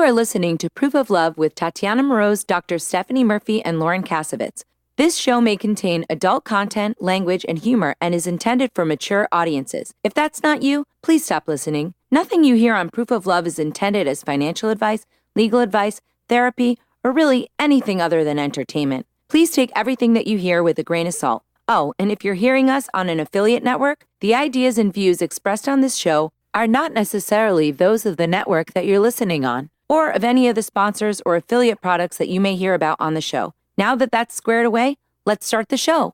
are listening to Proof of Love with Tatiana Moroz, Dr. Stephanie Murphy, and Lauren Kasovitz. This show may contain adult content, language, and humor and is intended for mature audiences. If that's not you, please stop listening. Nothing you hear on Proof of Love is intended as financial advice, legal advice, therapy, or really anything other than entertainment. Please take everything that you hear with a grain of salt. Oh, and if you're hearing us on an affiliate network, the ideas and views expressed on this show are not necessarily those of the network that you're listening on, or of any of the sponsors or affiliate products that you may hear about on the show. Now that that's squared away, let's start the show.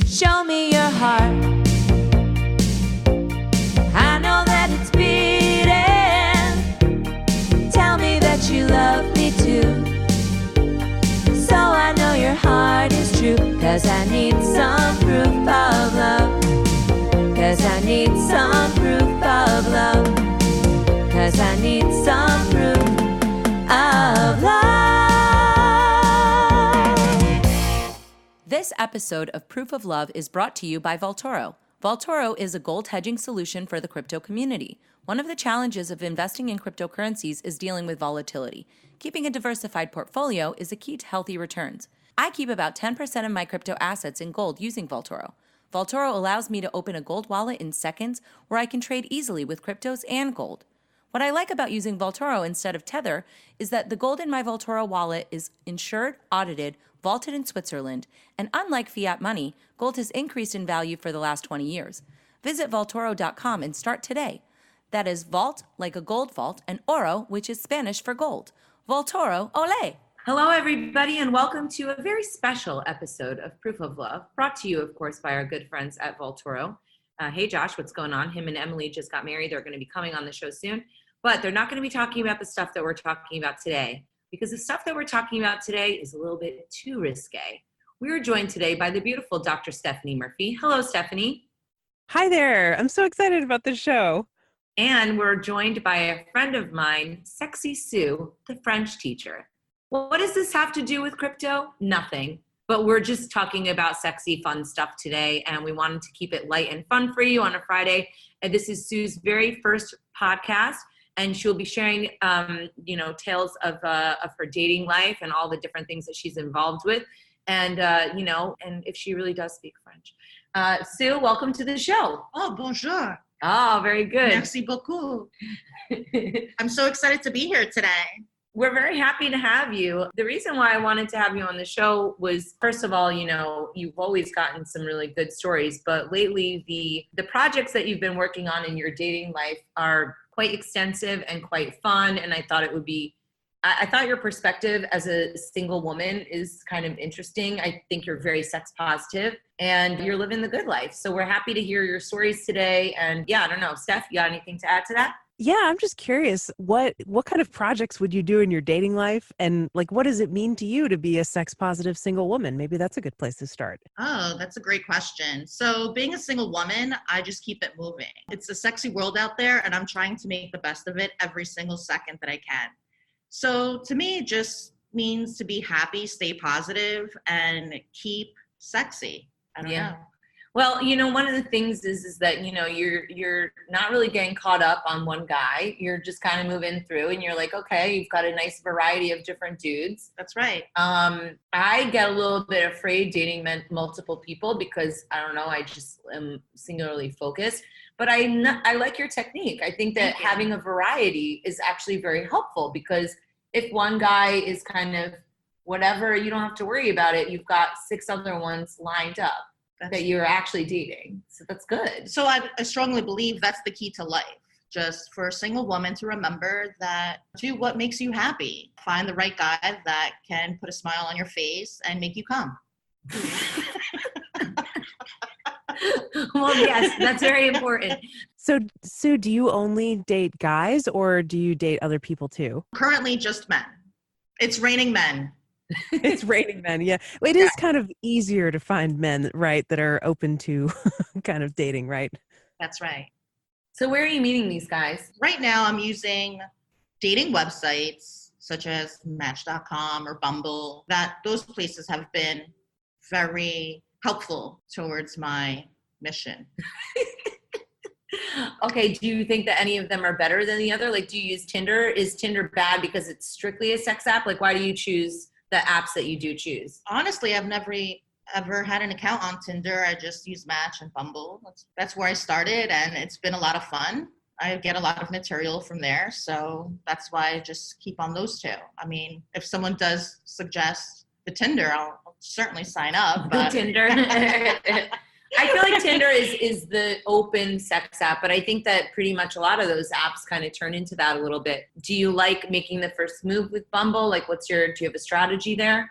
Show me your heart. I know that it's beating. Tell me that you love me too. So I know your heart is true. 'Cause I need some proof of love. 'Cause I need some proof of love. 'Cause I need some proof of love. This episode of Proof of Love is brought to you by Vaultoro. Vaultoro is a gold hedging solution for the crypto community. One of the challenges of investing in cryptocurrencies is dealing with volatility. Keeping a diversified portfolio is a key to healthy returns. I keep about 10% of my crypto assets in gold using Vaultoro. Vaultoro allows me to open a gold wallet in seconds where I can trade easily with cryptos and gold. What I like about using Vaultoro instead of Tether is that the gold in my Vaultoro wallet is insured, audited, vaulted in Switzerland, and unlike fiat money, gold has increased in value for the last 20 years. Visit Vaultoro.com and start today. That is vault, like a gold vault, and oro, which is Spanish for gold. Vaultoro, ole! Hello, everybody, and welcome to a very special episode of Proof of Love, brought to you, of course, by our good friends at Vaultoro. Hey, Josh, what's going on? Him and Emily just got married. They're going to be coming on the show soon, but they're not going to be talking about the stuff that we're talking about today, because the stuff that we're talking about today is a little bit too risque. We are joined today by the beautiful Dr. Stephanie Murphy. Hello, Stephanie. Hi there. I'm so excited about this show. And we're joined by a friend of mine, Sexy Sue, the French teacher. Well, what does this have to do with crypto? Nothing. But we're just talking about sexy, fun stuff today, and we wanted to keep it light and fun for you on a Friday. And this is Sue's very first podcast, and she'll be sharing, tales of her dating life and all the different things that she's involved with, and and if she really does speak French. Sue, welcome to the show. Oh, bonjour. Oh, very good. Merci beaucoup. I'm so excited to be here today. We're very happy to have you. The reason why I wanted to have you on the show was, first of all, you've always gotten some really good stories, but lately the projects that you've been working on in your dating life are quite extensive and quite fun. And I thought I thought your perspective as a single woman is kind of interesting. I think you're very sex positive and you're living the good life. So we're happy to hear your stories today. And yeah, I don't know, Steph, you got anything to add to that? Yeah, I'm just curious, what kind of projects would you do in your dating life? And what does it mean to you to be a sex positive single woman? Maybe that's a good place to start. Oh, that's a great question. So being a single woman, I just keep it moving. It's a sexy world out there and I'm trying to make the best of it every single second that I can. So to me, it just means to be happy, stay positive, and keep sexy. I don't know. Well, one of the things is that, you're not really getting caught up on one guy. You're just kind of moving through and you're like, okay, you've got a nice variety of different dudes. That's right. I get a little bit afraid dating multiple people because, I don't know, I just am singularly focused. But I like your technique. I think that having a variety is actually very helpful because if one guy is kind of whatever, you don't have to worry about it. You've got 6 other ones lined up that you're actually dating. So that's good. So I strongly believe that's the key to life. Just for a single woman to remember that do what makes you happy. Find the right guy that can put a smile on your face and make you come. Well, yes, that's very important. So, Sue, do you only date guys or do you date other people too? Currently, just men. It's raining men. It's raining men, yeah. It is kind of easier to find men, right, that are open to kind of dating, right? That's right. So where are you meeting these guys? Right now, I'm using dating websites such as Match.com or Bumble. Those places have been very helpful towards my mission. Okay, do you think that any of them are better than the other? Like, do you use Tinder? Is Tinder bad because it's strictly a sex app? Like, why do you choose the apps that you do choose? Honestly, I've never ever had an account on Tinder. I just use Match and Bumble. That's where I started, and it's been a lot of fun. I get a lot of material from there, so that's why I just keep on those two. I mean, if someone does suggest the Tinder, I'll certainly sign up. But Tinder. I feel like Tinder is the open sex app, but I think that pretty much a lot of those apps kind of turn into that a little bit. Do you like making the first move with Bumble? Like, do you have a strategy there?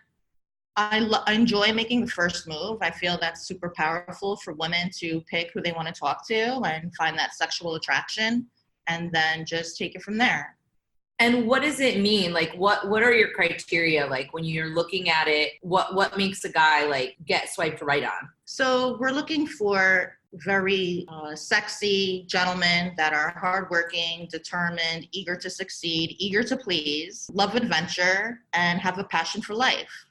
I enjoy making the first move. I feel that's super powerful for women to pick who they want to talk to and find that sexual attraction, and then just take it from there. And what does it mean? Like, what are your criteria? Like, when you're looking at it, what makes a guy like get swiped right on? So we're looking for very sexy gentlemen that are hardworking, determined, eager to succeed, eager to please, love adventure, and have a passion for life.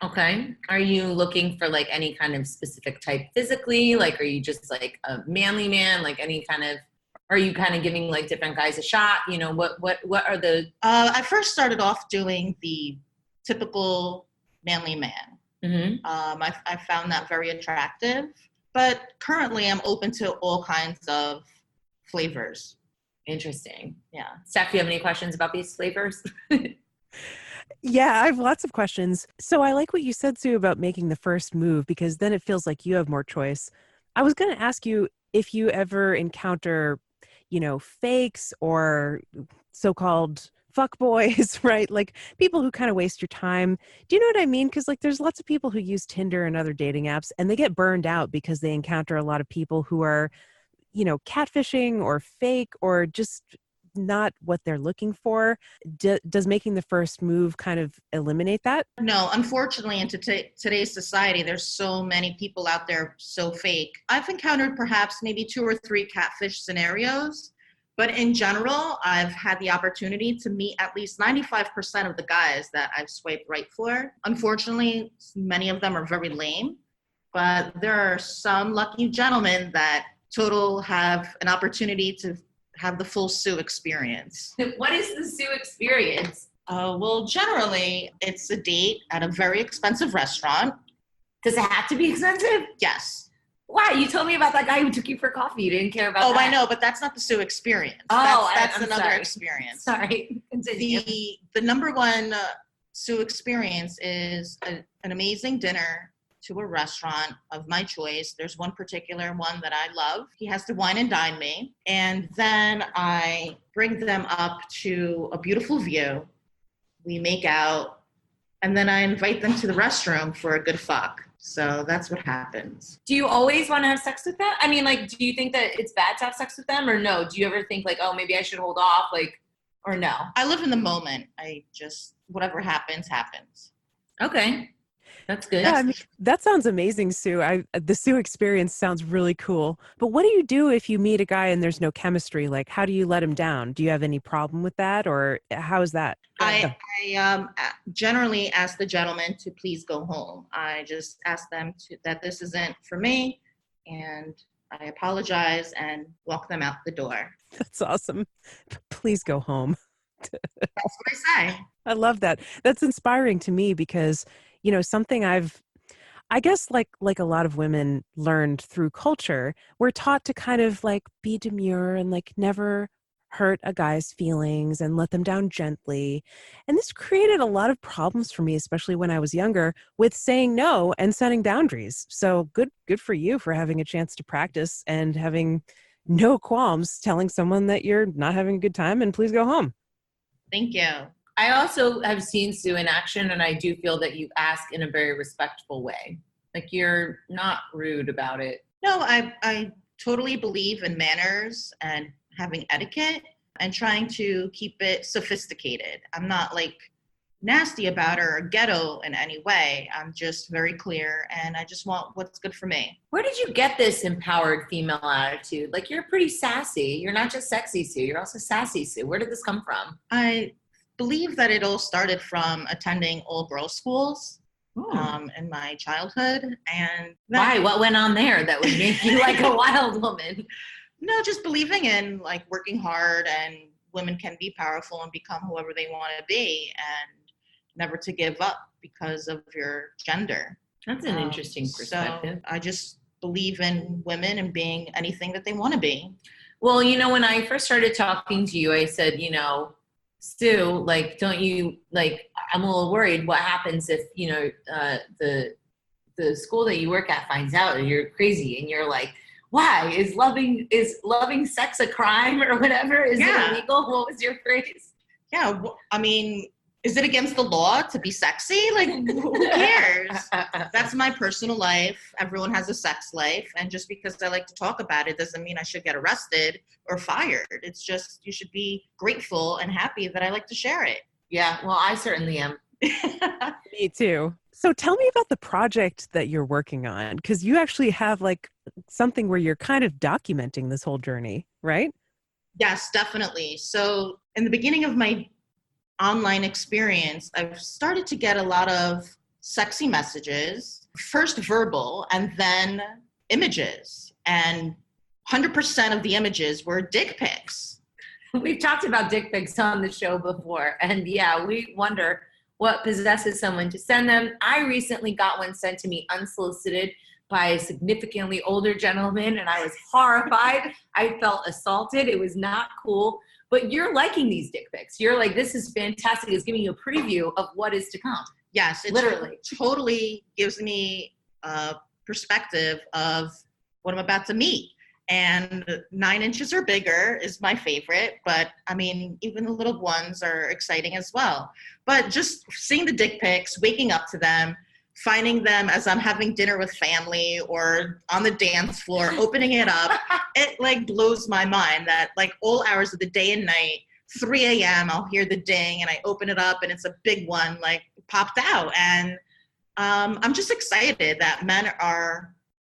Okay. Are you looking for like any kind of specific type physically? Like, are you just like a manly man? Like are you kind of giving like different guys a shot? You know, what are the... I first started off doing the typical manly man. Mm-hmm. I found that very attractive, but currently I'm open to all kinds of flavors. Interesting. Yeah. Steph, do you have any questions about these flavors? Yeah, I have lots of questions. So I like what you said, Sue, about making the first move, because then it feels like you have more choice. I was going to ask you if you ever encounter, fakes or so-called fuck boys, right? Like people who kind of waste your time. Do you know what I mean? Because like there's lots of people who use Tinder and other dating apps and they get burned out because they encounter a lot of people who are, catfishing or fake or just not what they're looking for. Does making the first move kind of eliminate that? No, unfortunately, in today's society, there's so many people out there so fake. I've encountered perhaps maybe 2 or 3 catfish scenarios, but in general, I've had the opportunity to meet at least 95% of the guys that I've swiped right for. Unfortunately, many of them are very lame, but there are some lucky gentlemen that total have an opportunity to have the full Sue experience. What is the Sue experience? Well, generally, it's a date at a very expensive restaurant. Does it have to be expensive? Yes. Why? You told me about that guy who took you for coffee. You didn't care about that. Oh, I know, but that's not the Sue experience. Oh, that's I'm another sorry. experience. Sorry. Continue. The number one Sue experience is an amazing dinner to a restaurant of my choice. There's one particular one that I love. He has to wine and dine me. And then I bring them up to a beautiful view. We make out. And then I invite them to the restroom for a good fuck. So that's what happens. Do you always want to have sex with them? I mean, like, do you think that it's bad to have sex with them or no? Do you ever think like, oh, maybe I should hold off, like, or no? I live in the moment. Whatever happens, happens. Okay. That's good. Yeah, I mean, that sounds amazing, Sue. The Sue experience sounds really cool. But what do you do if you meet a guy and there's no chemistry? Like, how do you let him down? Do you have any problem with that, or how is that? I generally ask the gentleman to please go home. I just ask them that this isn't for me, and I apologize and walk them out the door. That's awesome. Please go home. That's what I say. I love that. That's inspiring to me because something I guess like a lot of women learned through culture, we're taught to kind of like be demure and like never hurt a guy's feelings and let them down gently. And this created a lot of problems for me, especially when I was younger, with saying no and setting boundaries. So good for you for having a chance to practice and having no qualms telling someone that you're not having a good time and please go home. Thank you. I also have seen Sue in action, and I do feel that you ask in a very respectful way. Like, you're not rude about it. No, I totally believe in manners and having etiquette and trying to keep it sophisticated. I'm not like nasty about it or ghetto in any way. I'm just very clear, and I just want what's good for me. Where did you get this empowered female attitude? Like, you're pretty sassy. You're not just sexy, Sue. You're also sassy, Sue. Where did this come from? I believe that it all started from attending all-girls schools in my childhood. And why? What went on there that would make you like a wild woman? No, just believing in like working hard, and women can be powerful and become whoever they want to be, and never to give up because of your gender. That's an interesting perspective. So I just believe in women and being anything that they want to be. Well, when I first started talking to you, I said, Stu, like, don't you, like, I'm a little worried what happens if, the school that you work at finds out and you're crazy, and you're like, why is loving sex a crime or whatever? Is it illegal? What was your phrase? Yeah. I mean, is it against the law to be sexy? Like, who cares? That's my personal life. Everyone has a sex life. And just because I like to talk about it doesn't mean I should get arrested or fired. It's just, you should be grateful and happy that I like to share it. Yeah, well, I certainly am. Me too. So tell me about the project that you're working on, because you actually have like something where you're kind of documenting this whole journey, right? Yes, definitely. So in the beginning of my online experience, I've started to get a lot of sexy messages, first verbal and then images. And 100% of the images were dick pics. We've talked about dick pics on the show before. And yeah, we wonder what possesses someone to send them. I recently got one sent to me unsolicited by a significantly older gentleman, and I was horrified. I felt assaulted. It was not cool. But you're liking these dick pics. You're like, this is fantastic. It's giving you a preview of what is to come. Yes, it literally totally gives me a perspective of what I'm about to meet. And 9 inches or bigger is my favorite, but I mean, even the little ones are exciting as well. But just seeing the dick pics, waking up to them, finding them as I'm having dinner with family or on the dance floor, opening it up, it like blows my mind that like all hours of the day and night, 3 a.m., I'll hear the ding and I open it up and it's a big one, like popped out. And I'm just excited that men are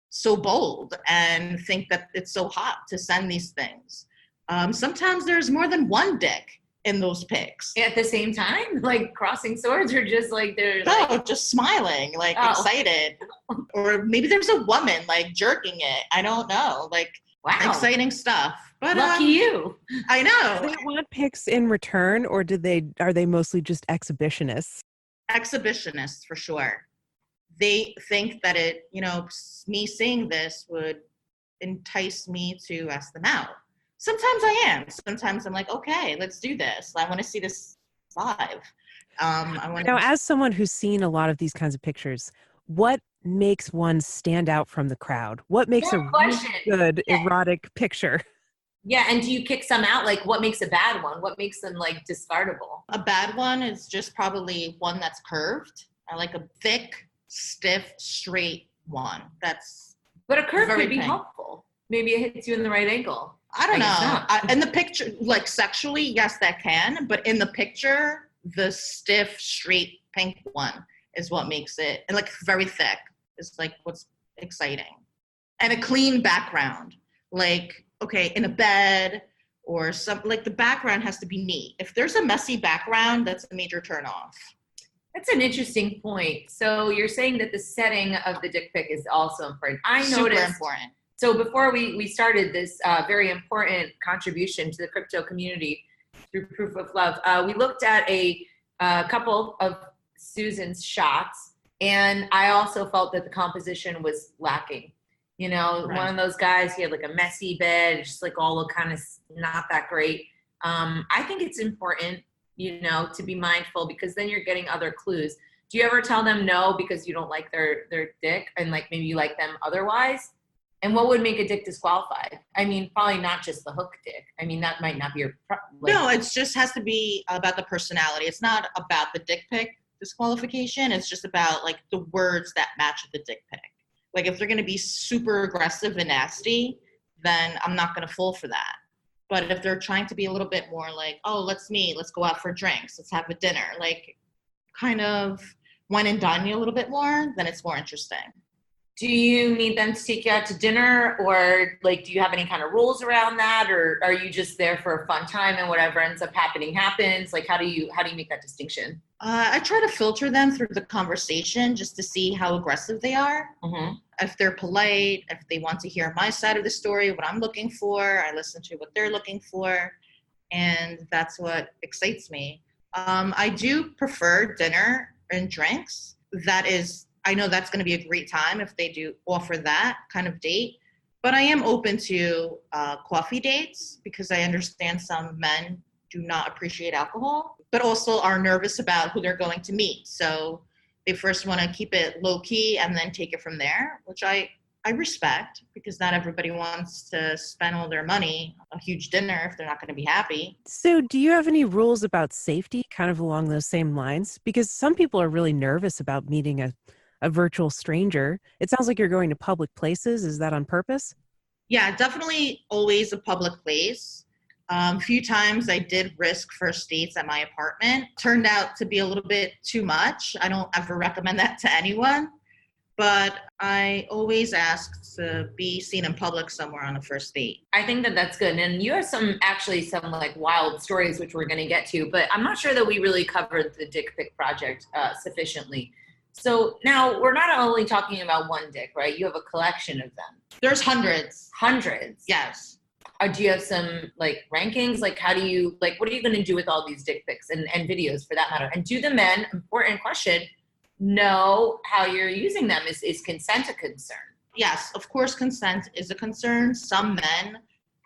so bold and think that it's so hot to send these things. Sometimes there's more than one dick in those pics. At the same time? Like crossing swords, or just like they're just smiling, like excited. Or maybe there's a woman like jerking it. I don't know. Like, wow, exciting stuff. But lucky you. I know. Do they want pics in return, or are they mostly just exhibitionists? Exhibitionists for sure. They think that me seeing this would entice me to ask them out. Sometimes I am. Sometimes I'm like, okay, let's do this. I want to see this live. Now, as someone who's seen a lot of these kinds of pictures, what makes one stand out from the crowd? What makes a really good erotic picture? Yeah, and do you kick some out? Like, what makes a bad one? What makes them, like, discardable? A bad one is just probably one that's curved. I like a thick, stiff, straight one. But a curve could be helpful. Maybe it hits you in the right angle. I don't know. In the picture, like sexually, yes, that can. But in the picture, the stiff, straight, pink one is what makes it, and like very thick is like what's exciting. And a clean background, like, okay, in a bed or something, like the background has to be neat. If there's a messy background, that's a major turn off. That's an interesting point. So you're saying that the setting of the dick pic is also important. Super important. So before we started this very important contribution to the crypto community through Proof of Love, we looked at a couple of Susan's shots, and I also felt that the composition was lacking. Right. One of those guys, he had like a messy bed, just like all look kind of not that great. I think it's important, to be mindful, because then you're getting other clues. Do you ever tell them no because you don't like their dick, and like maybe you like them otherwise? And what would make a dick disqualified? I mean, probably not just the hook dick. I mean, that might not be No, it just has to be about the personality. It's not about the dick pic disqualification. It's just about like the words that match the dick pic. Like if they're going to be super aggressive and nasty, then I'm not going to fall for that. But if they're trying to be a little bit more like, oh, let's go out for drinks, let's have a dinner, like kind of wine and dine me a little bit more, then it's more interesting. Do you need them to take you out to dinner, or like, do you have any kind of rules around that, or are you just there for a fun time and whatever ends up happening happens? Like, how do you make that distinction? I try to filter them through the conversation just to see how aggressive they are. Mm-hmm. If they're polite, if they want to hear my side of the story, what I'm looking for, I listen to what they're looking for, and that's what excites me. I do prefer dinner and drinks. I know that's going to be a great time if they do offer that kind of date. But I am open to coffee dates because I understand some men do not appreciate alcohol, but also are nervous about who they're going to meet. So they first want to keep it low key and then take it from there, which I respect because not everybody wants to spend all their money on a huge dinner if they're not going to be happy. So do you have any rules about safety kind of along those same lines? Because some people are really nervous about meeting a virtual stranger. It sounds like you're going to public places. Is that on purpose? Yeah, definitely always a public place. A few times I did risk first dates at my apartment. Turned out to be a little bit too much. I don't ever recommend that to anyone, but I always ask to be seen in public somewhere on a first date. I think that that's good. And you have some like wild stories, which we're going to get to, but I'm not sure that we really covered the dick pic project sufficiently. So now we're not only talking about one dick, right? You have a collection of them. There's hundreds. Hundreds. Yes. Do you have some like rankings? Like, what are you going to do with all these dick pics and videos for that matter? And do the men, important question, know how you're using them? Is consent a concern? Yes, of course, consent is a concern. Some men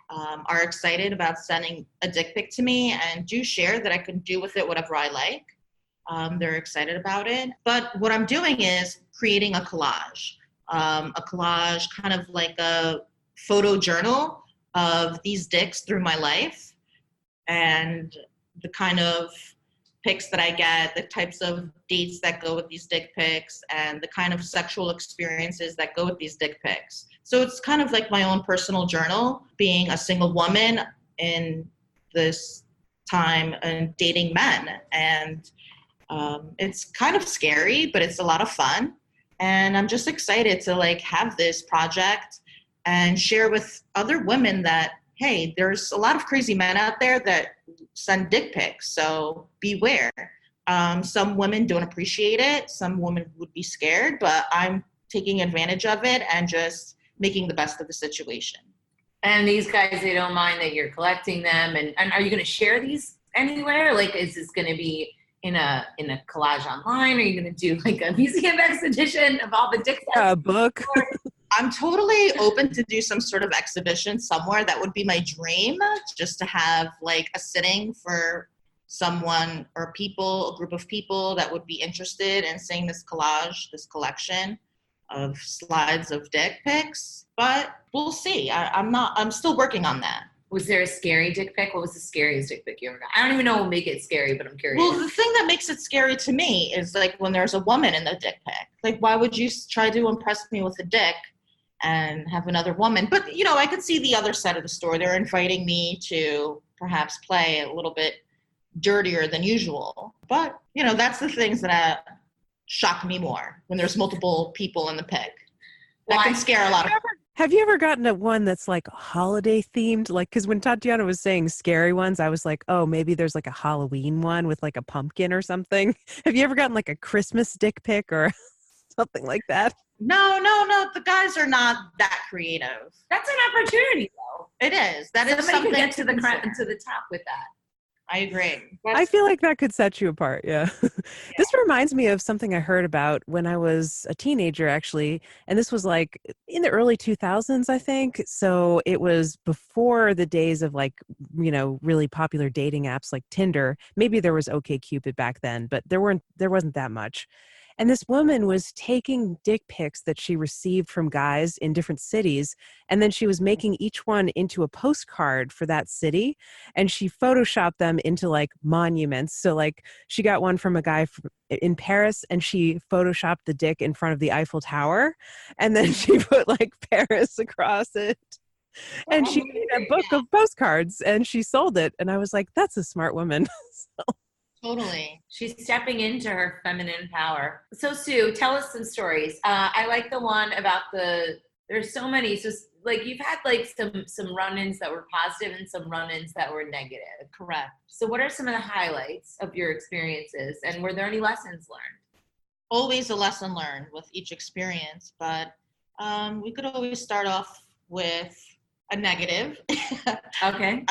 are excited about sending a dick pic to me and do share that I can do with it whatever I like. They're excited about it. But what I'm doing is creating a collage kind of like a photo journal of these dicks through my life and the kind of pics that I get, the types of dates that go with these dick pics, and the kind of sexual experiences that go with these dick pics. So it's kind of like my own personal journal, being a single woman in this time and dating men. And it's kind of scary, but it's a lot of fun. And I'm just excited to like have this project and share with other women that, hey, there's a lot of crazy men out there that send dick pics. So beware. Some women don't appreciate it. Some women would be scared, but I'm taking advantage of it and just making the best of the situation. And these guys, they don't mind that you're collecting them. And are you going to share these anywhere? Like, is this going to be in a collage online? Are you going to do like a museum exhibition of all the dicks? A book? I'm totally open to do some sort of exhibition somewhere. That would be my dream, just to have like a sitting for someone or a group of people that would be interested in seeing this collage, this collection of slides of dick pics. But we'll see. I'm still working on that. Was there a scary dick pic? What was the scariest dick pic you ever got? I don't even know what would make it scary, but I'm curious. Well, the thing that makes it scary to me is like when there's a woman in the dick pic. Like, why would you try to impress me with a dick and have another woman? But, I could see the other side of the story. They're inviting me to perhaps play a little bit dirtier than usual. But, that's the things that shock me more when there's multiple people in the pic. That can scare a lot of people. Have you ever gotten a one that's like holiday themed? Like, because when Tatiana was saying scary ones, I was like, oh, maybe there's like a Halloween one with like a pumpkin or something. Have you ever gotten like a Christmas dick pic or something like that? No. The guys are not that creative. That's an opportunity, though. It is. That is something something get to the top with that. I agree. I feel like that could set you apart. Yeah. This reminds me of something I heard about when I was a teenager, actually. And this was like in the early 2000s, I think. So it was before the days of like, really popular dating apps like Tinder. Maybe there was OkCupid back then, but there wasn't that much. And this woman was taking dick pics that she received from guys in different cities. And then she was making each one into a postcard for that city. And she photoshopped them into like monuments. So like she got one from a guy in Paris and she photoshopped the dick in front of the Eiffel Tower. And then she put like Paris across it. And she made a book of postcards and she sold it. And I was like, that's a smart woman. So. Totally. She's stepping into her feminine power. So Sue, tell us some stories. I like the one about there's so many. So like you've had like some run-ins that were positive and some run-ins that were negative. Correct. So what are some of the highlights of your experiences, and were there any lessons learned? Always a lesson learned with each experience, but we could always start off with a negative. Okay.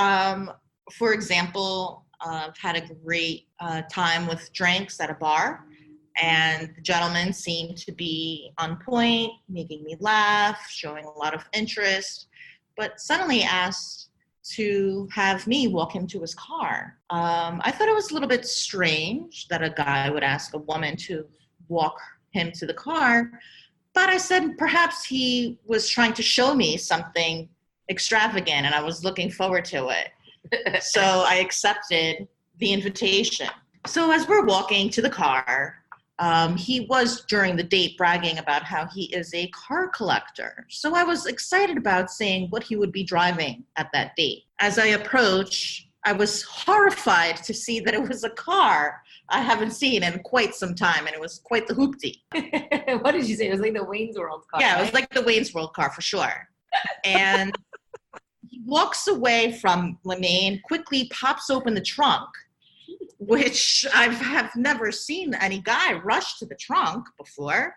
For example, I've had a great time with drinks at a bar, and the gentleman seemed to be on point, making me laugh, showing a lot of interest, but suddenly asked to have me walk him to his car. I thought it was a little bit strange that a guy would ask a woman to walk him to the car, but I said perhaps he was trying to show me something extravagant and I was looking forward to it. So I accepted the invitation. So as we're walking to the car, he was during the date bragging about how he is a car collector. So I was excited about seeing what he would be driving at that date. As I approached, I was horrified to see that it was a car I haven't seen in quite some time, and it was quite the hoopty. What did you say? It was like the Wayne's World car. Yeah, right? It was like the Wayne's World car for sure. And he walks away from me and quickly pops open the trunk, which I have never seen any guy rush to the trunk before.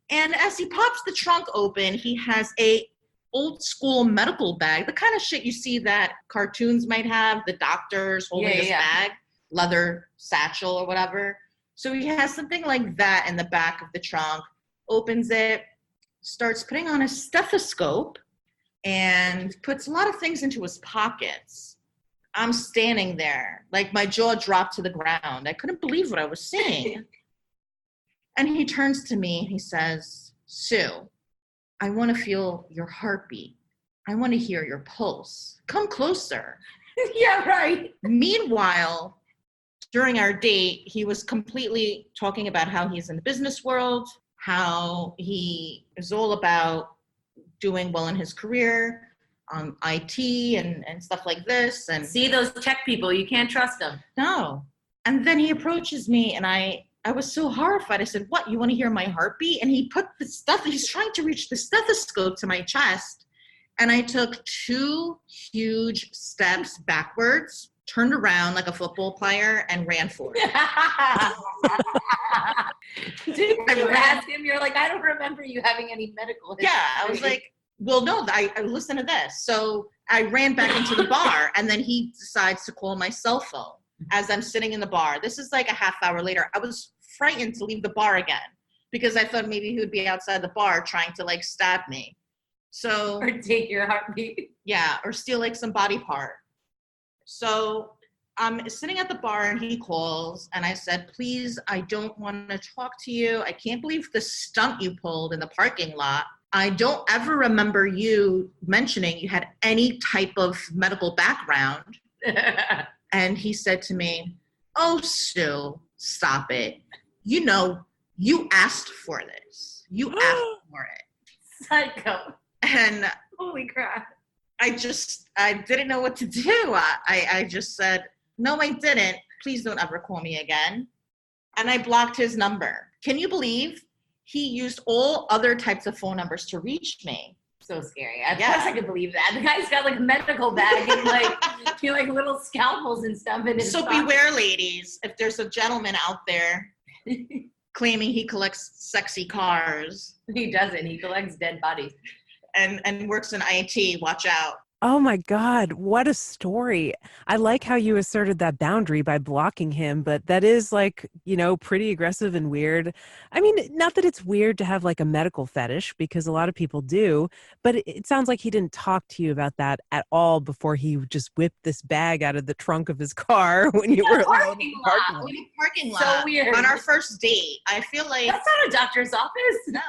And as he pops the trunk open, he has a old school medical bag, the kind of shit you see that cartoons might have, the doctors holding his bag, leather satchel or whatever. So he has something like that in the back of the trunk, opens it, starts putting on a stethoscope, and puts a lot of things into his pockets. I'm standing there, like my jaw dropped to the ground. I couldn't believe what I was seeing. And he turns to me and he says, Sue, I want to feel your heartbeat. I want to hear your pulse. Come closer. Yeah, right. Meanwhile, during our date, he was completely talking about how he's in the business world, how he is all about doing well in his career, IT and stuff like this. And see those tech people, you can't trust them. No. And then he approaches me and I was so horrified. I said, what, you want to hear my heartbeat? And he put he's trying to reach the stethoscope to my chest. And I took 2 huge steps backwards, turned around like a football player and ran for it. Did you ask him? You're like, I don't remember you having any medical history. Yeah, I was like, well, no, I listen to this. So I ran back into the bar, and then he decides to call my cell phone as I'm sitting in the bar. This is like a half hour later. I was frightened to leave the bar again because I thought maybe he would be outside the bar trying to like stab me. So or take your heartbeat. Yeah, or steal like some body part. So I'm sitting at the bar and he calls and I said, please, I don't want to talk to you. I can't believe the stunt you pulled in the parking lot. I don't ever remember you mentioning you had any type of medical background. And he said to me, oh, Sue, stop it. You know, you asked for this. You asked for it. Psycho. And holy crap. I didn't know what to do. I just said, no, I didn't. Please don't ever call me again. And I blocked his number. Can you believe he used all other types of phone numbers to reach me? So scary. At first I could believe that. The guy's got like a medical bag and like little scalpels and stuff in his pocket. Beware, ladies, if there's a gentleman out there claiming he collects sexy cars. He doesn't. He collects dead bodies. And works in IT, watch out. Oh my God, what a story. I like how you asserted that boundary by blocking him, but that is like, pretty aggressive and weird. I mean, not that it's weird to have like a medical fetish, because a lot of people do, but it sounds like he didn't talk to you about that at all before he just whipped this bag out of the trunk of his car when you were alone in the parking lot. So weird. On our first date. I feel like that's not a doctor's office. No.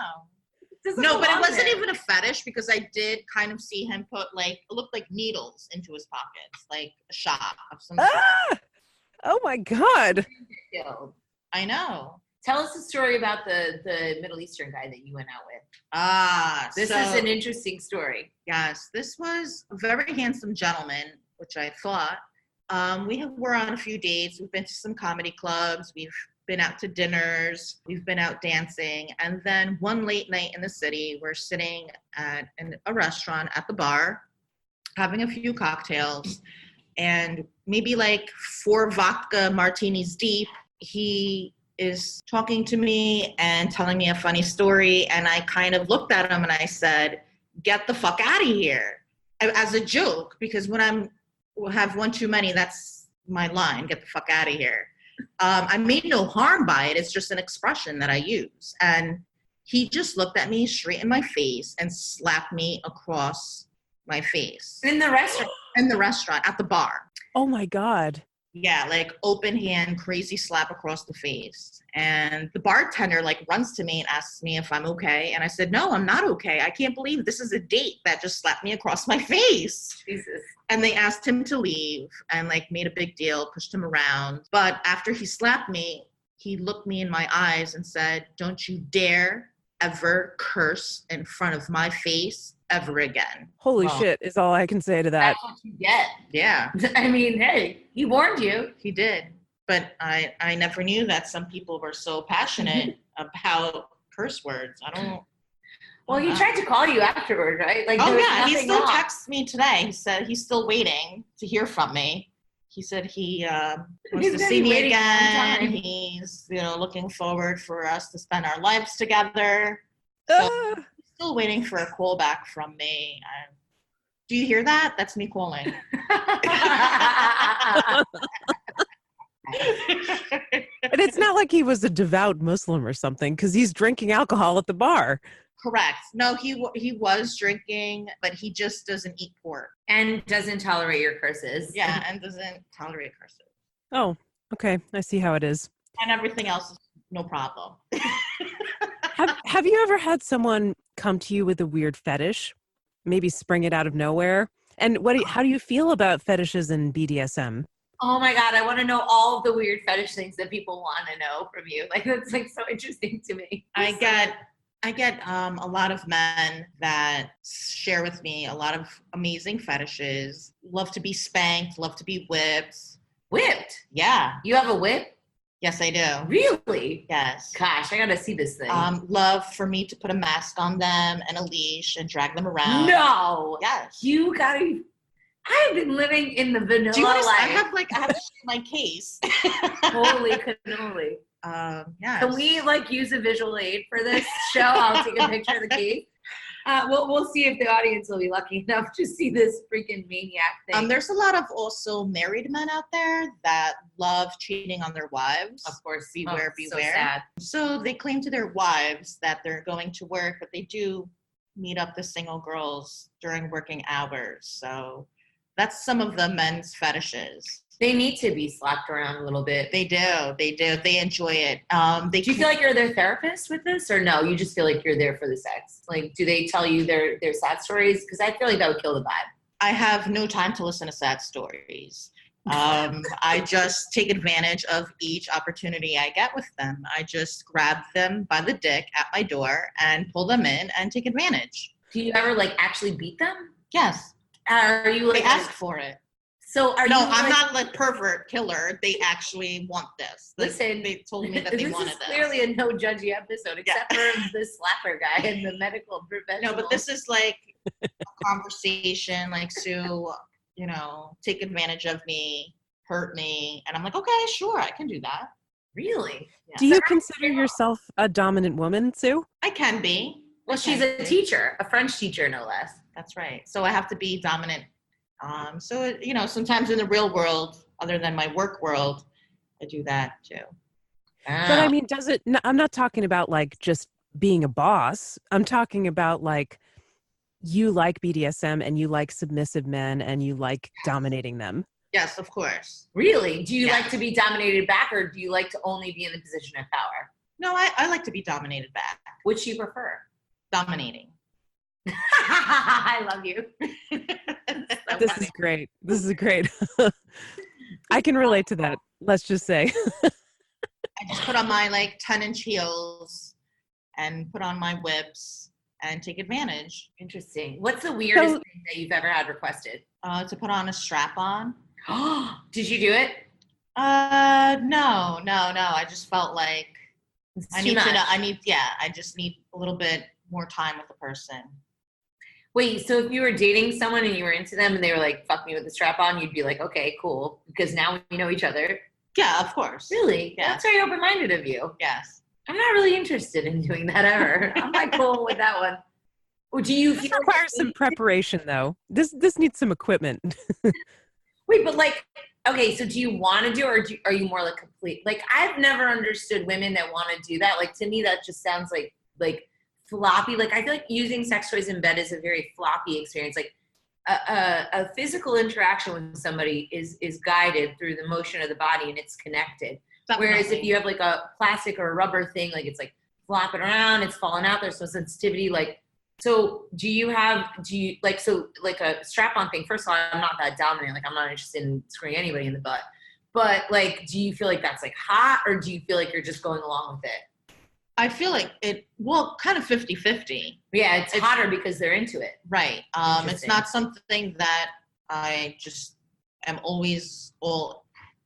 No, but it wasn't even a fetish because I did kind of see him put it looked like needles into his pockets, like a shot of some sort. Oh my God. I know. Tell us a story about the Middle Eastern guy that you went out with. This is an interesting story. Yes, this was a very handsome gentleman, which I thought. We're on a few dates. We've been to some comedy clubs. We've been out to dinners. We've been out dancing. And then one late night in the city, we're sitting at a restaurant at the bar, having a few cocktails, and maybe like 4 vodka martinis deep, he is talking to me and telling me a funny story. And I kind of looked at him and I said, "Get the fuck out of here," as a joke, because when have one too many, that's my line, "Get the fuck out of here." I made no harm by it. It's just an expression that I use. And he just looked at me straight in my face and slapped me across my face. In the restaurant? In the restaurant, at the bar. Oh my God. Yeah, like open hand, crazy slap across the face. And the bartender like runs to me and asks me if I'm okay. And I said, "No, I'm not okay. I can't believe this is a date that just slapped me across my face." Jesus. And they asked him to leave and like made a big deal, pushed him around. But after he slapped me, he looked me in my eyes and said, "Don't you dare ever curse in front of my face ever again." Holy shit is all I can say to that. That's what you get. Yeah. I mean, hey, he warned you. He did. But I never knew that some people were so passionate about curse words. I don't. Well, he tried to call you afterward, right? Like, Oh, there was yeah. He nothing still wrong. texts me today. He said he's still waiting to hear from me. He said he wants He's to been see me waiting a long again. time. He's, looking forward for us to spend our lives together. So Ah. he's still waiting for a call back from me. Do you hear that? That's me calling. And it's not like he was a devout Muslim or something, because he's drinking alcohol at the bar. Correct. No, he was drinking, but he just doesn't eat pork. And doesn't tolerate your curses. Yeah, and doesn't tolerate curses. Oh, okay. I see how it is. And everything else is no problem. Have you ever had someone come to you with a weird fetish? Maybe spring it out of nowhere? And how do you feel about fetishes in BDSM? Oh my God, I want to know all of the weird fetish things that people want to know from you. Like, that's like so interesting to me. I get a lot of men that share with me a lot of amazing fetishes. Love to be spanked, love to be whipped. Whipped? Yeah. You have a whip? Yes, I do. Really? Yes. Gosh, I gotta see this thing. Love for me to put a mask on them and a leash and drag them around. No. Yes. You gotta. I have been living in the vanilla Do you want life. I have shit in my case. Holy cannoli. Yeah. Can we use a visual aid for this show? I'll take a picture of the case. We'll see if the audience will be lucky enough to see this freaking maniac thing. There's a lot of also married men out there that love cheating on their wives. Of course. Beware, So beware. sad. So they claim to their wives that they're going to work, but they do meet up the single girls during working hours. So that's some of the men's fetishes. They need to be slapped around a little bit. They do. They enjoy it. Do you feel like you're their therapist with this, or no? You just feel like you're there for the sex? Like, do they tell you their sad stories? Because I feel like that would kill the vibe. I have no time to listen to sad stories. I just take advantage of each opportunity I get with them. I just grab them by the dick at my door and pull them in and take advantage. Do you ever actually beat them? Yes. Are you They ask for it. So are you? No, I'm not a pervert killer. They actually want this. Listen, they told me that they wanted this. This. Is clearly a no judgy episode, except for the slapper guy and the medical professional. No, but this is like a conversation. Like, Sue, take advantage of me, hurt me, and I'm like, okay, sure, I can do that. Really? Yeah. Do you consider yourself a dominant woman, Sue? I can be. Well, she's a teacher, a French teacher, no less. That's right. So I have to be dominant. Sometimes in the real world, other than my work world, I do that too. But I mean, I'm not talking about just being a boss. I'm talking about you like BDSM and you like submissive men and you like dominating them. Yes, of course. Really? Do you like to be dominated back, or do you like to only be in the position of power? No, I like to be dominated back. Which you prefer? Dominating. I love you. This is great. This is great. I can relate to that. Let's just say. I just put on my 10-inch heels and put on my whips and take advantage. Interesting. What's the weirdest thing that you've ever had requested? To put on a strap on. Did you do it? No. I just felt like It's I too need to know. much. I just need a little bit more time with the person. Wait, so if you were dating someone and you were into them and they were like, fuck me with the strap on, you'd be like, okay, cool. Because now we know each other. Yeah, of course. Really? Yeah. That's very open-minded of you. Yes. I'm not really interested in doing that ever. I'm not cool with that one. Or do you This feel requires some preparation, though. This needs some equipment. Wait, but like, okay, so do you want to do, or are you more like complete? Like, I've never understood women that want to do that. Like, to me, that just sounds like floppy. Like, I feel like using sex toys in bed is a very floppy experience. Like, a physical interaction with somebody is guided through the motion of the body and it's connected. Definitely. Whereas if you have like a plastic or a rubber thing, like it's like flopping around, it's falling out, there's no sensitivity. Like, so do you like, so like a strap-on thing, first of all, I'm not that dominant. Like, I'm not interested in screwing anybody in the butt. But like, do you feel like that's like hot, or do you feel like you're just going along with it? I feel like kind of 50-50. Yeah, it's hotter because they're into it. Right. It's not something that I just am always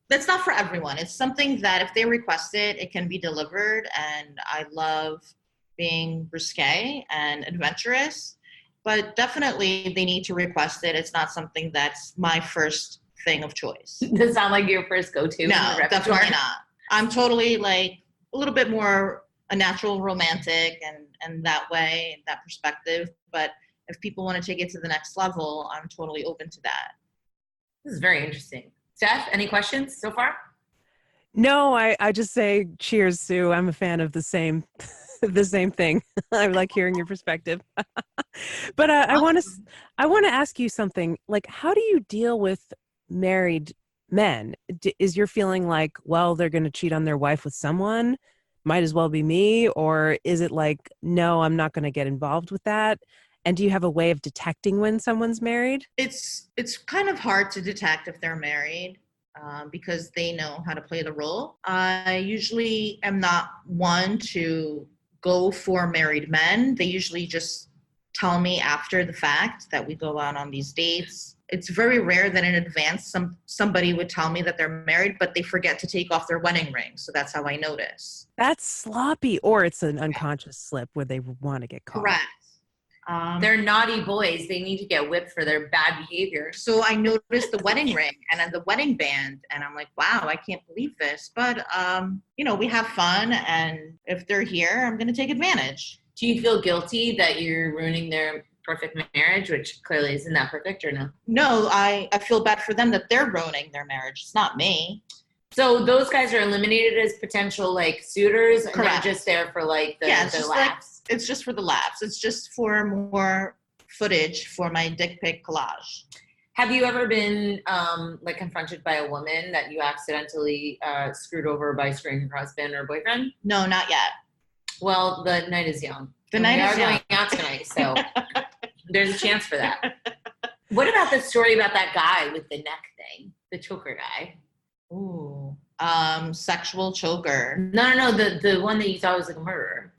that's not for everyone. It's something that if they request it, it can be delivered. And I love being risque and adventurous, but definitely they need to request it. It's not something that's my first thing of choice. Does it sound like your first go-to? No, definitely not. I'm totally like a little bit more a natural romantic and that way, that perspective. But if people want to take it to the next level, I'm totally open to that. This is very interesting. Steph, any questions so far? No, I just say cheers, Sue. I'm a fan of the same the same thing. I like hearing your perspective. But I want to ask you something. Like, how do you deal with married men? Is your feeling like, well, they're going to cheat on their wife with someone? Might as well be me? Or is it like, no, I'm not going to get involved with that? And do you have a way of detecting when someone's married? It's kind of hard to detect if they're married because they know how to play the role. I usually am not one to go for married men. They usually just tell me after the fact that we go out on these dates. It's very rare that in advance somebody would tell me that they're married, but they forget to take off their wedding ring. So that's how I notice. That's sloppy, or it's an unconscious slip where they want to get caught. Correct. They're naughty boys. They need to get whipped for their bad behavior. So I noticed the wedding ring and then the wedding band, and I'm like, wow, I can't believe this. But, we have fun, and if they're here, I'm going to take advantage. Do you feel guilty that you're ruining their perfect marriage, which clearly isn't that perfect, or no? No, I feel bad for them that they're ruining their marriage. It's not me. So those guys are eliminated as potential like suitors, and Correct. they're just there for like the laughs. It's just for the laughs. It's just for more footage for my dick pic collage. Have you ever been like confronted by a woman that you accidentally screwed over by screwing her husband or boyfriend? No, not yet. Well, the night is young. The night is young. We are going out tonight, so there's a chance for that. What about the story about that guy with the neck thing, the choker guy? Ooh, sexual choker. No, the one that you thought was like a murderer.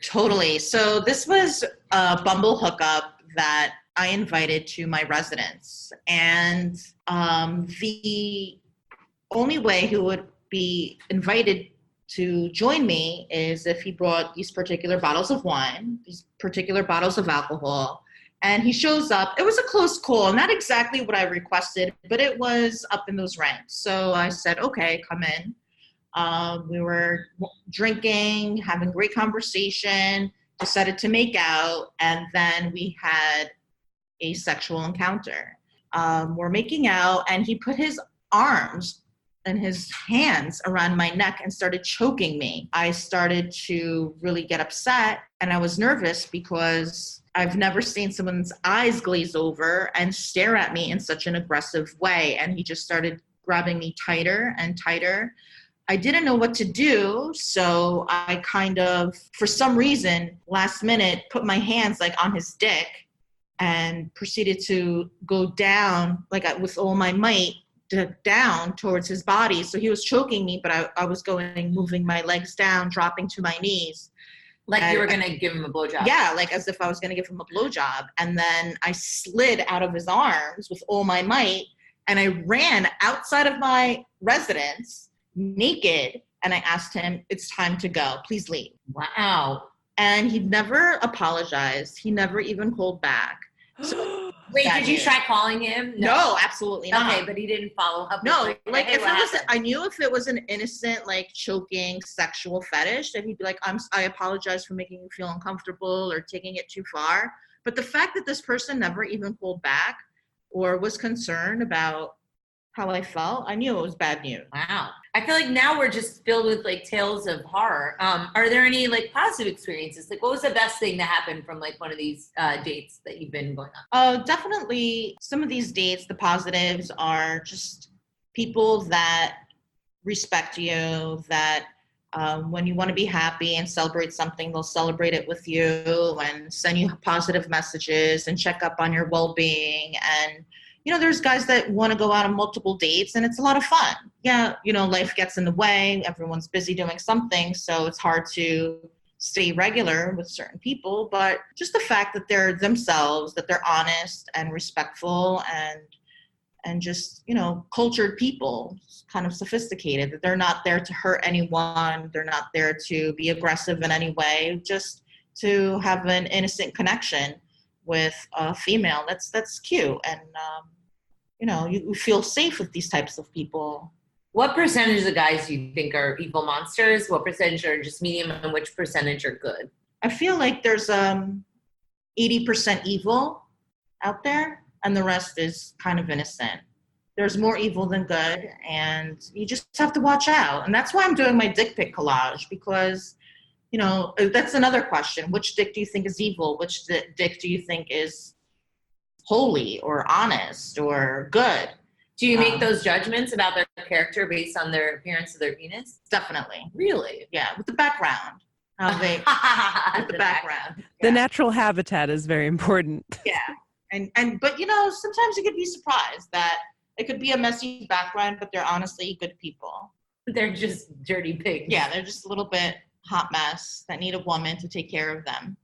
Totally. So this was a Bumble hookup that I invited to my residence, and the only way he would be invited to join me is if he brought these particular bottles of wine, these particular bottles of alcohol, and he shows up. It was a close call, not exactly what I requested, but it was up in those ranks. So I said, okay, come in. We were drinking, having great conversation, decided to make out, and then we had a sexual encounter. We're making out, and he put his arms and his hands around my neck and started choking me. I started to really get upset, and I was nervous because I've never seen someone's eyes glaze over and stare at me in such an aggressive way. And he just started grabbing me tighter and tighter. I didn't know what to do, so I kind of, for some reason, last minute, put my hands like on his dick and proceeded to go down, like with all my might, down towards his body. So he was choking me, but I was moving my legs down, dropping to my knees. Like you were going to give him a blowjob. Yeah, like as if I was going to give him a blowjob. And then I slid out of his arms with all my might And I ran outside of my residence naked. And I asked him, it's time to go. Please leave. Wow. And he never apologized. He never even called back. So wait, did you try calling him? No, absolutely not. Okay, but he didn't follow up. No, like hey, if it was, I knew if it was an innocent, like choking sexual fetish, that he'd be like, I apologize for making you feel uncomfortable or taking it too far. But the fact that this person never even pulled back or was concerned about how I felt, I knew it was bad news. Wow. I feel like now we're just filled with like tales of horror. Are there any like positive experiences? Like what was the best thing that happened from like one of these dates that you've been going on? Definitely some of these dates, the positives are just people that respect you, that when you want to be happy and celebrate something, they'll celebrate it with you and send you positive messages and check up on your well-being. And you know, there's guys that want to go out on multiple dates and it's a lot of fun. Yeah, you know, life gets in the way. Everyone's busy doing something. So it's hard to stay regular with certain people. But just the fact that they're themselves, that they're honest and respectful and just, you know, cultured people, kind of sophisticated, that they're not there to hurt anyone. They're not there to be aggressive in any way, just to have an innocent connection with a female. That's cute. And, you know, you feel safe with these types of people. What percentage of guys do you think are evil monsters? What percentage are just medium and which percentage are good? I feel like there's 80% evil out there and the rest is kind of innocent. There's more evil than good and you just have to watch out. And that's why I'm doing my dick pic collage because, you know, that's another question. Which dick do you think is evil? Which dick do you think is holy or honest or good? Do you make those judgments about their character based on their appearance of their penis? Definitely. Really? Yeah, with the background. How they with the background. The natural habitat is very important. Yeah. And but you know, sometimes you could be surprised that it could be a messy background, but they're honestly good people. They're just dirty pigs. Yeah, they're just a little bit hot mess that need a woman to take care of them.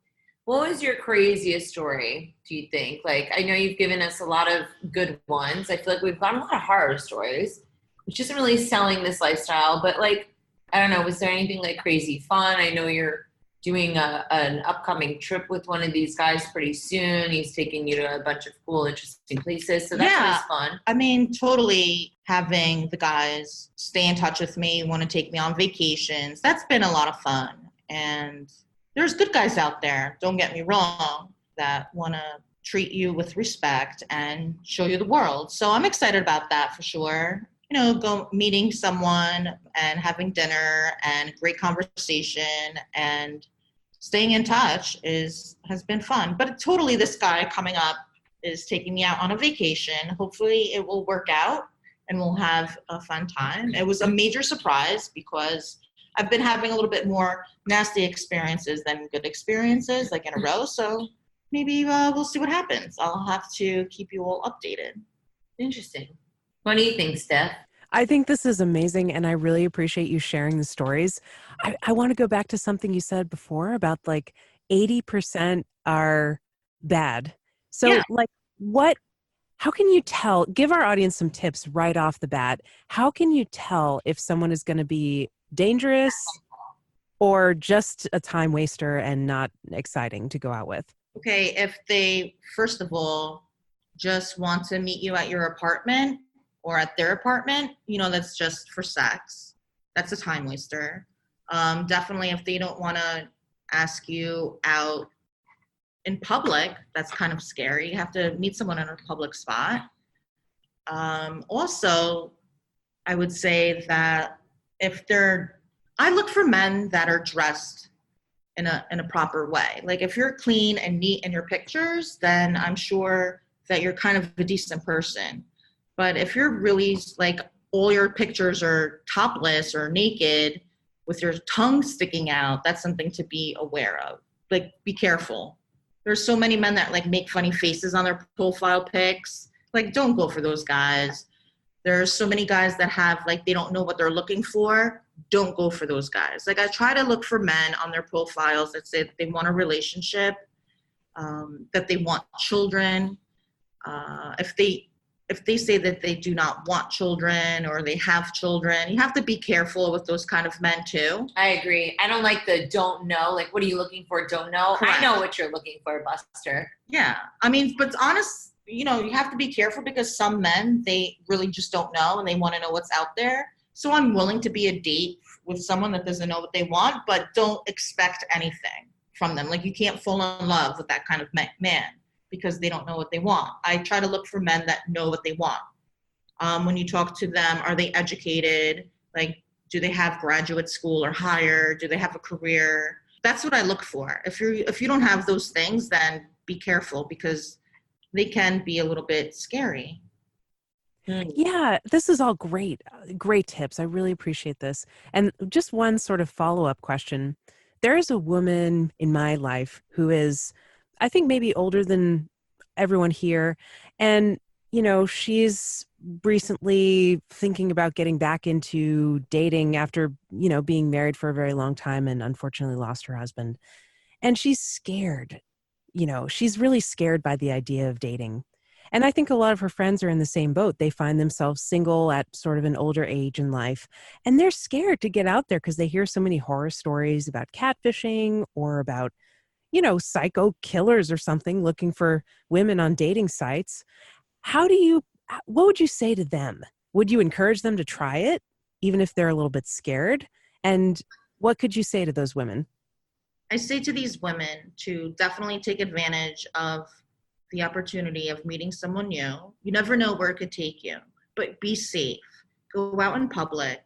What was your craziest story, do you think? Like, I know you've given us a lot of good ones. I feel like we've gotten a lot of horror stories, which isn't really selling this lifestyle. But, like, I don't know, was there anything, like, crazy fun? I know you're doing an upcoming trip with one of these guys pretty soon. He's taking you to a bunch of cool, interesting places. So that's always fun. I mean, totally having the guys stay in touch with me, want to take me on vacations. That's been a lot of fun. And there's good guys out there, don't get me wrong, that want to treat you with respect and show you the world. So I'm excited about that for sure. You know, meeting someone and having dinner and great conversation and staying in touch has been fun. But totally this guy coming up is taking me out on a vacation. Hopefully it will work out and we'll have a fun time. It was a major surprise because I've been having a little bit more nasty experiences than good experiences, like in a row. So maybe we'll see what happens. I'll have to keep you all updated. Interesting. What do you think, Steph? I think this is amazing, and I really appreciate you sharing the stories. I want to go back to something you said before about like 80% are bad. So like how can you tell, give our audience some tips right off the bat. How can you tell if someone is going to be dangerous or just a time waster and not exciting to go out with? Okay, if they, first of all, just want to meet you at your apartment or at their apartment, you know, that's just for sex. That's a time waster. Definitely if they don't want to ask you out in public, that's kind of scary. You have to meet someone in a public spot. Also, I would say that I look for men that are dressed in a proper way. Like if you're clean and neat in your pictures, then I'm sure that you're kind of a decent person. But if you're really like all your pictures are topless or naked with your tongue sticking out, that's something to be aware of. Like be careful. There's so many men that like make funny faces on their profile pics. Like don't go for those guys. There's so many guys that have like, they don't know what they're looking for. Don't go for those guys. Like I try to look for men on their profiles that say that they want a relationship, that they want children. if they say that they do not want children or they have children, you have to be careful with those kind of men too. I agree. I don't like the don't know. Like, what are you looking for? Don't know. Correct. I know what you're looking for, Buster. Yeah. I mean, but honest, you have to be careful because some men, they really just don't know and they want to know what's out there. So I'm willing to be a date with someone that doesn't know what they want, but don't expect anything from them. Like, you can't fall in love with that kind of man because they don't know what they want. I try to look for men that know what they want. When you talk to them, are they educated? Like, do they have graduate school or higher? Do they have a career? That's what I look for. If you don't have those things, then be careful because they can be a little bit scary. Yeah, this is all great tips. I really appreciate this. And just one sort of follow-up question. There is a woman in my life who is, I think, maybe older than everyone here. And, she's recently thinking about getting back into dating after, being married for a very long time and unfortunately lost her husband. And she's scared. She's really scared by the idea of dating. And I think a lot of her friends are in the same boat. They find themselves single at sort of an older age in life. And they're scared to get out there because they hear so many horror stories about catfishing or about, psycho killers or something looking for women on dating sites. What would you say to them? Would you encourage them to try it, even if they're a little bit scared? And what could you say to those women? I say to these women to definitely take advantage of the opportunity of meeting someone new. You never know where it could take you, but be safe. Go out in public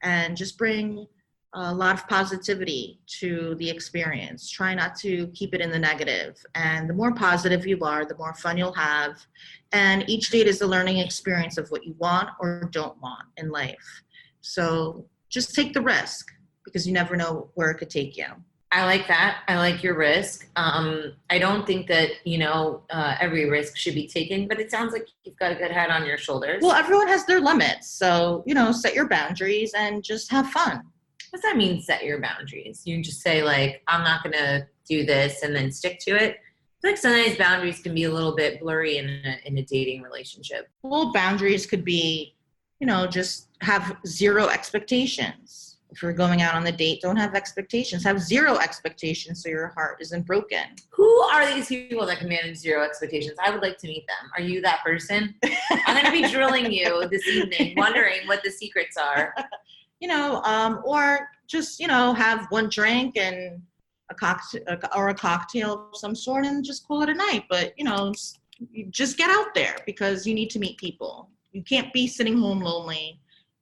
and just bring a lot of positivity to the experience. Try not to keep it in the negative. And the more positive you are, the more fun you'll have. And each date is a learning experience of what you want or don't want in life. So just take the risk because you never know where it could take you. I like that. I like your risk. I don't think that, every risk should be taken, but it sounds like you've got a good head on your shoulders. Well, everyone has their limits. So, set your boundaries and just have fun. What does that mean, set your boundaries? You just say, like, I'm not going to do this and then stick to it? I feel like sometimes boundaries can be a little bit blurry in a dating relationship. Well, boundaries could be, just have zero expectations. If you're going out on the date, don't have expectations. Have zero expectations so your heart isn't broken. Who are these people that can manage zero expectations? I would like to meet them. Are you that person? I'm going to be drilling you this evening, wondering what the secrets are. Or just, have one drink and a cocktail of some sort and just call it a night. But, just get out there because you need to meet people. You can't be sitting home lonely.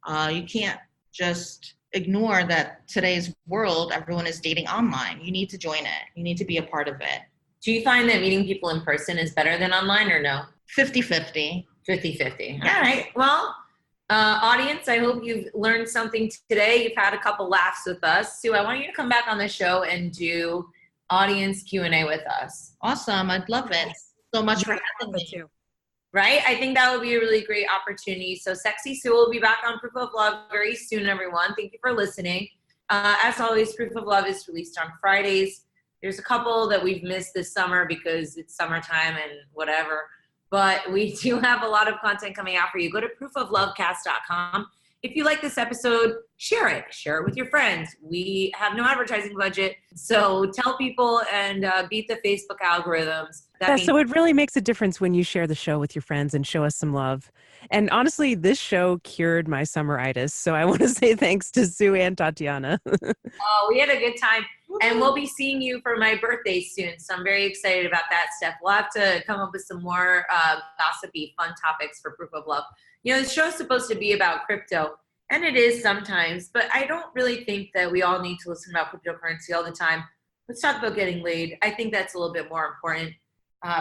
You can't just ignore that today's world, everyone is dating online. You need to join it. You need to be a part of it. Do you find that meeting people in person is better than online or no? 50-50. 50-50. All right. Well, audience, I hope you've learned something today. You've had a couple laughs with us. Sue, I want you to come back on the show and do audience Q&A with us. Awesome. I'd love it. Thanks so much for having me. Too. Right? I think that would be a really great opportunity. So Sexy Sue will be back on Proof of Love very soon, everyone. Thank you for listening. As always, Proof of Love is released on Fridays. There's a couple that we've missed this summer because it's summertime and whatever. But we do have a lot of content coming out for you. Go to proofoflovecast.com. If you like this episode, share it. Share it with your friends. We have no advertising budget, so tell people and beat the Facebook algorithms. So it really makes a difference when you share the show with your friends and show us some love. And honestly, this show cured my summeritis. So I want to say thanks to Sue and Tatiana. Oh, we had a good time. And we'll be seeing you for my birthday soon. So I'm very excited about that, Steph. We'll have to come up with some more gossipy, fun topics for Proof of Love. The show's supposed to be about crypto, and it is sometimes, but I don't really think that we all need to listen about cryptocurrency all the time. Let's talk about getting laid. I think that's a little bit more important,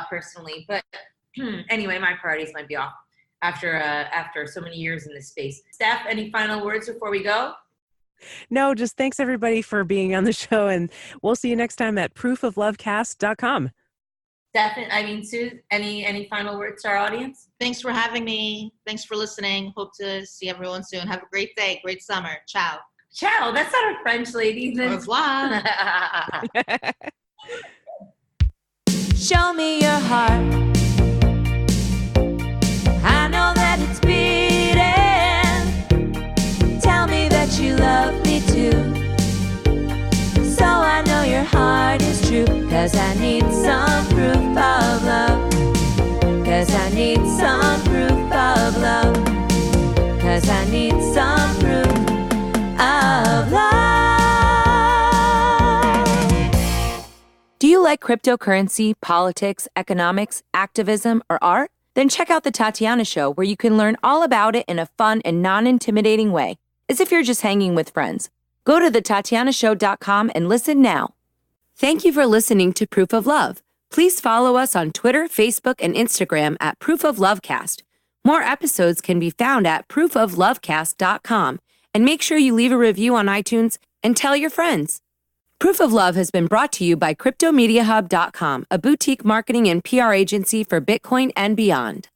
personally. But anyway, my priorities might be off after so many years in this space. Steph, any final words before we go? No, just thanks everybody for being on the show, and we'll see you next time at proofoflovecast.com. Definitely. Sue, any final words to our audience? Thanks for having me. Thanks for listening. Hope to see everyone soon. Have a great day. Great summer. Ciao. Ciao. That's not a French lady. Au revoir. Show me your heart. I know 'Cause I need some proof of love. 'Cause I need some proof of love. 'Cause I need some proof of love. Do you like cryptocurrency, politics, economics, activism, or art? Then check out The Tatiana Show, where you can learn all about it in a fun and non-intimidating way, as if you're just hanging with friends. Go to thetatianashow.com and listen now. Thank you for listening to Proof of Love. Please follow us on Twitter, Facebook, and Instagram at Proof of Lovecast. More episodes can be found at proofoflovecast.com. And make sure you leave a review on iTunes and tell your friends. Proof of Love has been brought to you by CryptoMediaHub.com, a boutique marketing and PR agency for Bitcoin and beyond.